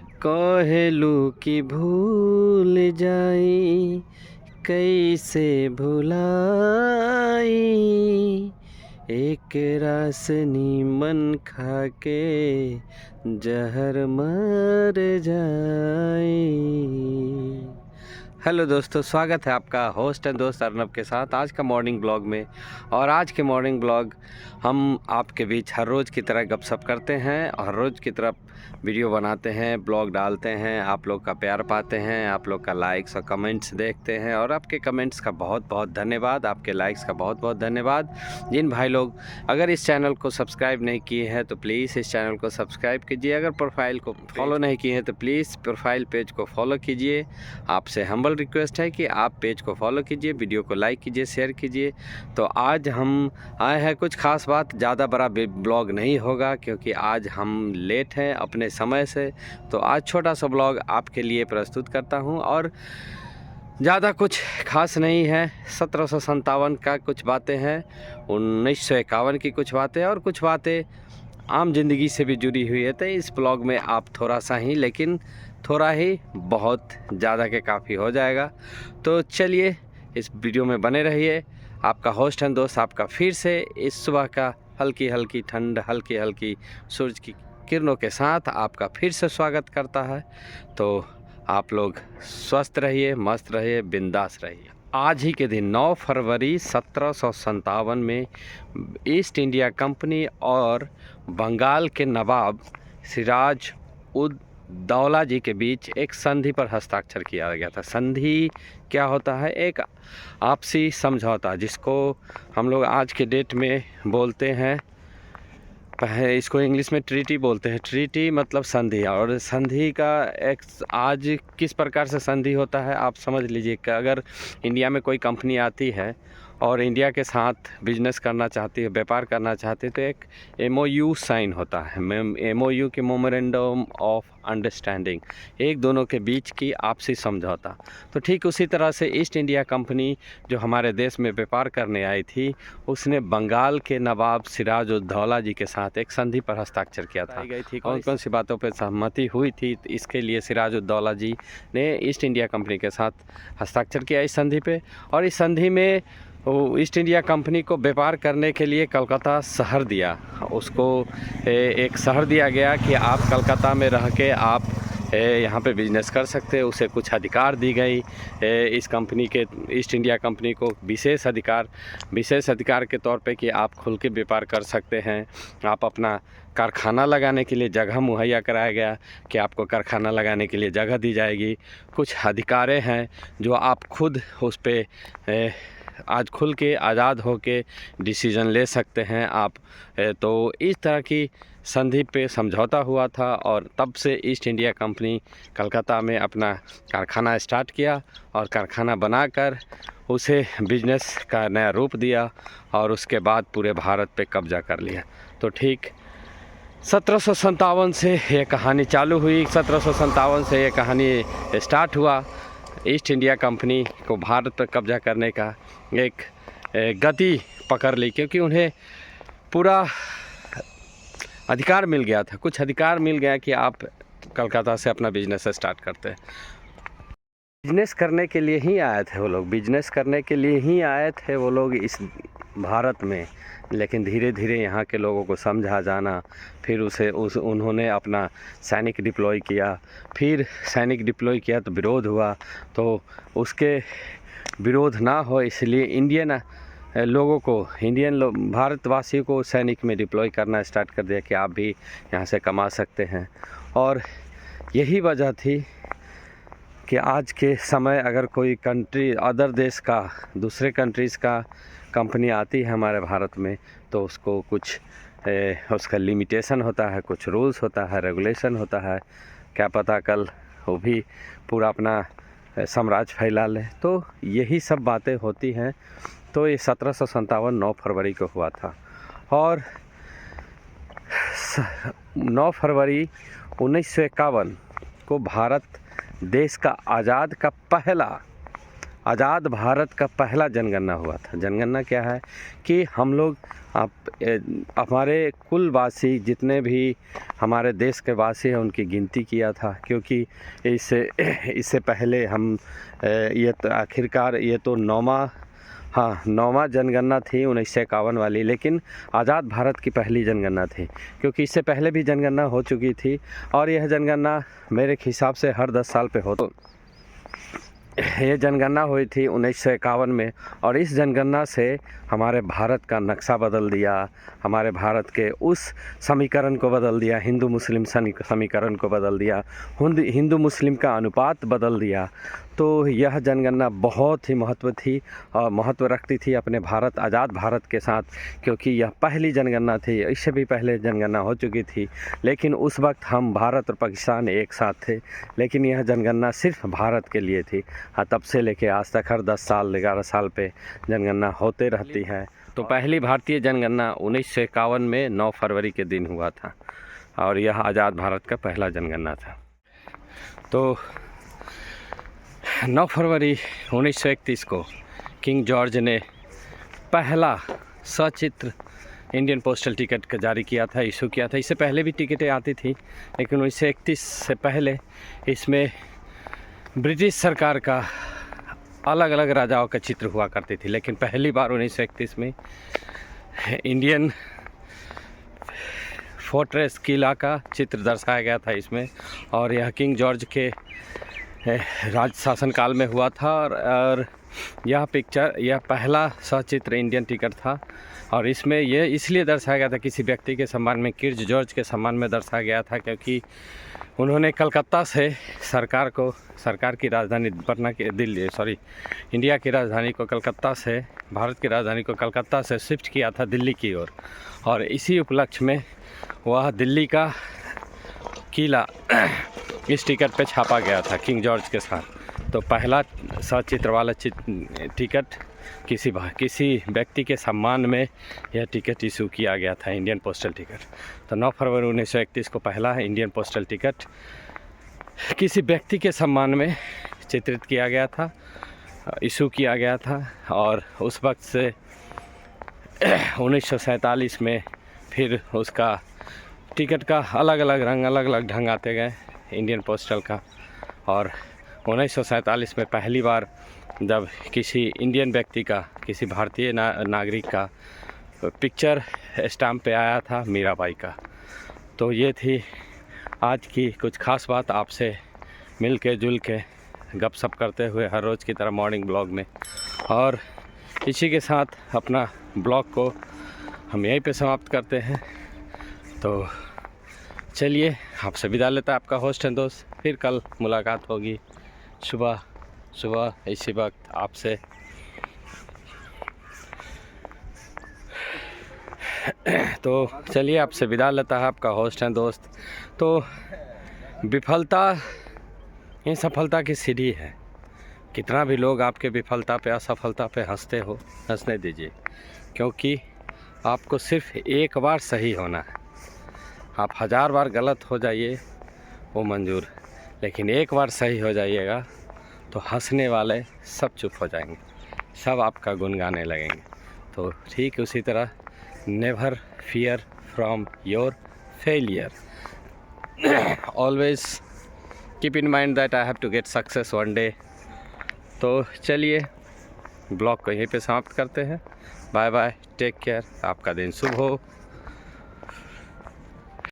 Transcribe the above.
कहलू कि भूल जाई कैसे भुलाई, एक रास नीमन खाके जहर मर जाई। हेलो दोस्तों, स्वागत है आपका होस्ट एंड दोस्त अर्नब के साथ आज का मॉर्निंग ब्लॉग में। और आज के मॉर्निंग ब्लॉग हम आपके बीच हर रोज़ की तरह गपशप करते हैं और हर रोज़ की तरह वीडियो बनाते हैं, ब्लॉग डालते हैं। आप लोग का प्यार पाते हैं, आप लोग का लाइक्स और कमेंट्स देखते हैं और आपके कमेंट्स का बहुत बहुत धन्यवाद, आपके लाइक्स का बहुत बहुत धन्यवाद। जिन भाई लोग अगर इस चैनल को सब्सक्राइब नहीं किए हैं तो प्लीज़ इस चैनल को सब्सक्राइब कीजिए। अगर प्रोफाइल को फॉलो नहीं किए हैं तो प्लीज़ प्रोफाइल पेज को फॉलो कीजिए। आपसे हम्बल रिक्वेस्ट है कि आप पेज को फॉलो कीजिए, वीडियो को लाइक कीजिए, शेयर कीजिए। तो आज हम आए हैं, कुछ खास बात, ज़्यादा बड़ा ब्लॉग नहीं होगा क्योंकि आज हम लेट हैं अपने समय से। तो आज छोटा सा ब्लॉग आपके लिए प्रस्तुत करता हूं और ज़्यादा कुछ खास नहीं है। 1757 का कुछ बातें हैं, 1951 की कुछ बातें और कुछ बातें आम जिंदगी से भी जुड़ी हुई है। तो इस ब्लॉग में आप थोड़ा सा ही, लेकिन थोड़ा ही बहुत ज़्यादा के काफ़ी हो जाएगा। तो चलिए इस वीडियो में बने रहिए। आपका होस्ट एंड दोस्त आपका फिर से इस सुबह का हल्की हल्की ठंड, हल्की हल्की सूरज की किरणों के साथ आपका फिर से स्वागत करता है। तो आप लोग स्वस्थ रहिए, मस्त रहिए, बिंदास रहिए। आज ही के दिन 9 फरवरी 1757 में ईस्ट इंडिया कंपनी और बंगाल के नवाब सिराज उद दौला जी के बीच एक संधि पर हस्ताक्षर किया गया था। संधि क्या होता है? एक आपसी समझौता, जिसको हम लोग आज के डेट में बोलते हैं, इसको इंग्लिश में ट्रीटी बोलते हैं। ट्रीटी मतलब संधि। और संधि का एक आज किस प्रकार से संधि होता है आप समझ लीजिए कि अगर इंडिया में कोई कंपनी आती है और इंडिया के साथ बिजनेस करना चाहती है, व्यापार करना चाहती है, तो एक MOU साइन होता है। MOU के मेमोरेंडम ऑफ अंडरस्टैंडिंग, एक दोनों के बीच की आपसी समझौता। तो ठीक उसी तरह से ईस्ट इंडिया कंपनी जो हमारे देश में व्यापार करने आई थी, उसने बंगाल के नवाब सिराज उद दौला जी के साथ एक संधि पर हस्ताक्षर किया था। गई थी कौन कौन सी बातों पर सहमति हुई थी, इसके लिए सिराज उद दौला जी ने ईस्ट इंडिया कंपनी के साथ हस्ताक्षर किया इस संधि पे। और इस संधि में ईस्ट इंडिया कंपनी को व्यापार करने के लिए कलकत्ता शहर दिया। उसको एक शहर दिया गया कि आप कलकत्ता में रह के आप यहाँ पे बिजनेस कर सकते हैं। उसे कुछ अधिकार दी गई। इस कंपनी के, ईस्ट इंडिया कंपनी को विशेष अधिकार के तौर पे कि आप खुल के व्यापार कर सकते हैं। आप अपना कारखाना लगाने के लिए जगह मुहैया कराया गया कि आपको कारखाना लगाने के लिए जगह दी जाएगी। कुछ अधिकारें हैं जो आप खुद उस पर आज खुल के आज़ाद हो के डिसीज़न ले सकते हैं आप। तो इस तरह की संधि पे समझौता हुआ था और तब से ईस्ट इंडिया कंपनी कलकत्ता में अपना कारखाना स्टार्ट किया और कारखाना बनाकर उसे बिजनेस का नया रूप दिया और उसके बाद पूरे भारत पे कब्जा कर लिया। तो ठीक 1757 से ये कहानी चालू हुई। 1757 से ये कहानी स्टार्ट हुआ। ईस्ट इंडिया कंपनी को भारत पर कब्जा करने का एक गति पकड़ ली, क्योंकि उन्हें पूरा अधिकार मिल गया था। कुछ अधिकार मिल गया कि आप कलकत्ता से अपना बिजनेस स्टार्ट करते हैं। बिजनेस करने के लिए ही आए थे वो लोग, बिजनेस करने के लिए ही आए थे वो लोग इस भारत में। लेकिन धीरे धीरे यहाँ के लोगों को समझा जाना, फिर उन्होंने अपना सैनिक डिप्लॉय किया। फिर सैनिक डिप्लॉय किया तो विरोध हुआ, तो उसके विरोध ना हो इसलिए इंडियन लोगों को, भारतवासियों को सैनिक में डिप्लॉय करना स्टार्ट कर दिया कि आप भी यहाँ से कमा सकते हैं। और यही वजह थी कि आज के समय अगर कोई कंट्री, अदर देश का, दूसरे कंट्रीज़ का कंपनी आती है हमारे भारत में, तो उसको कुछ उसका लिमिटेशन होता है, कुछ रूल्स होता है, रेगुलेशन होता है। क्या पता कल वो भी पूरा अपना साम्राज्य फैला ले। तो यही सब बातें होती हैं। तो ये 1757 9 फरवरी को हुआ था। और 9 फरवरी 1951 को भारत देश का आज़ाद का आज़ाद भारत का पहला जनगणना हुआ था। जनगणना क्या है कि हम लोग हमारे कुल वासी जितने भी हमारे देश के वासी हैं उनकी गिनती किया था, क्योंकि इससे पहले हम ये तो आखिरकार ये तो नौवां जनगणना थी 1951 वाली, लेकिन आज़ाद भारत की पहली जनगणना थी, क्योंकि इससे पहले भी जनगणना हो चुकी थी और यह जनगणना मेरे हिसाब से हर 10 साल पे हो। तो ये जनगणना हुई थी 1951 में और इस जनगणना से हमारे भारत का नक्शा बदल दिया, हमारे भारत के उस समीकरण को बदल दिया, हिंदू मुस्लिम समीकरण को बदल दिया, हिंदू मुस्लिम का अनुपात बदल दिया। तो यह जनगणना बहुत ही महत्व रखती थी अपने आज़ाद भारत के साथ, क्योंकि यह पहली जनगणना थी। इससे भी पहले जनगणना हो चुकी थी, लेकिन उस वक्त हम भारत और पाकिस्तान एक साथ थे, लेकिन यह जनगणना सिर्फ भारत के लिए थी। तब से लेके आज तक हर 10 साल 11 साल पे जनगणना होते रहती है। तो पहली भारतीय जनगणना 1951 में 9 फरवरी के दिन हुआ था और यह आज़ाद भारत का पहला जनगणना था। तो 9 फरवरी 1931 को किंग जॉर्ज ने पहला सचित्र इंडियन पोस्टल टिकट का जारी किया था, इशू किया था। इससे पहले भी टिकटें आती थी, लेकिन 1931 से पहले इसमें ब्रिटिश सरकार का अलग अलग राजाओं का चित्र हुआ करती थी, लेकिन पहली बार 1931 में इंडियन फोर्ट्रेस किला का चित्र दर्शाया गया था इसमें, और यह किंग जॉर्ज के राज शासनकाल में हुआ था। और यह पहला सचित्र इंडियन टिकट था और इसमें यह इसलिए दर्शाया गया था किसी व्यक्ति के सम्मान में, किंग जॉर्ज के सम्मान में दर्शाया गया था, क्योंकि उन्होंने कलकत्ता से सरकार की राजधानी इंडिया की राजधानी को कलकत्ता से, भारत की राजधानी को कलकत्ता से शिफ्ट किया था दिल्ली की ओर, और इसी उपलक्ष्य में वह दिल्ली का किला इस टिकट पे छापा गया था किंग जॉर्ज के साथ। तो पहला सचित्र वाला टिकट किसी व्यक्ति के सम्मान में यह टिकट इशू किया गया था, इंडियन पोस्टल टिकट। तो 9 फरवरी 1931 को पहला इंडियन पोस्टल टिकट किसी व्यक्ति के सम्मान में चित्रित किया गया था, इशू किया गया था। और उस वक्त से 1947 में फिर उसका टिकट का अलग अलग रंग, अलग अलग ढंग आते गए इंडियन पोस्टल का। और 1947 में पहली बार जब किसी इंडियन व्यक्ति का, किसी भारतीय नागरिक का पिक्चर स्टाम्प पे आया था मीराबाई का। तो ये थी आज की कुछ खास बात, आपसे मिल के जुल के गपशप करते हुए हर रोज़ की तरह मॉर्निंग ब्लॉग में। और इसी के साथ अपना ब्लॉग को हम यहीं पे समाप्त करते हैं। तो चलिए, आपसे विदा लेता है आपका होस्ट एंड दोस्त। फिर कल मुलाकात होगी सुबह इसी वक्त आपसे। तो चलिए, आपसे विदा लेता है आपका होस्ट एंड दोस्त। तो विफलता ये सफलता की सीढ़ी है। कितना भी लोग आपके विफलता पे, असफलता पे हंसते हो, हंसने दीजिए, क्योंकि आपको सिर्फ एक बार सही होना है। आप 1000 बार गलत हो जाइए वो मंजूर, लेकिन एक बार सही हो जाइएगा तो हंसने वाले सब चुप हो जाएंगे, सब आपका गुनगाने लगेंगे। तो ठीक उसी तरह never fear from your failure, always keep in mind that I have to get success one day. तो चलिए, ब्लॉग को यहीं पे समाप्त करते हैं। बाय बाय, टेक केयर, आपका दिन शुभ हो।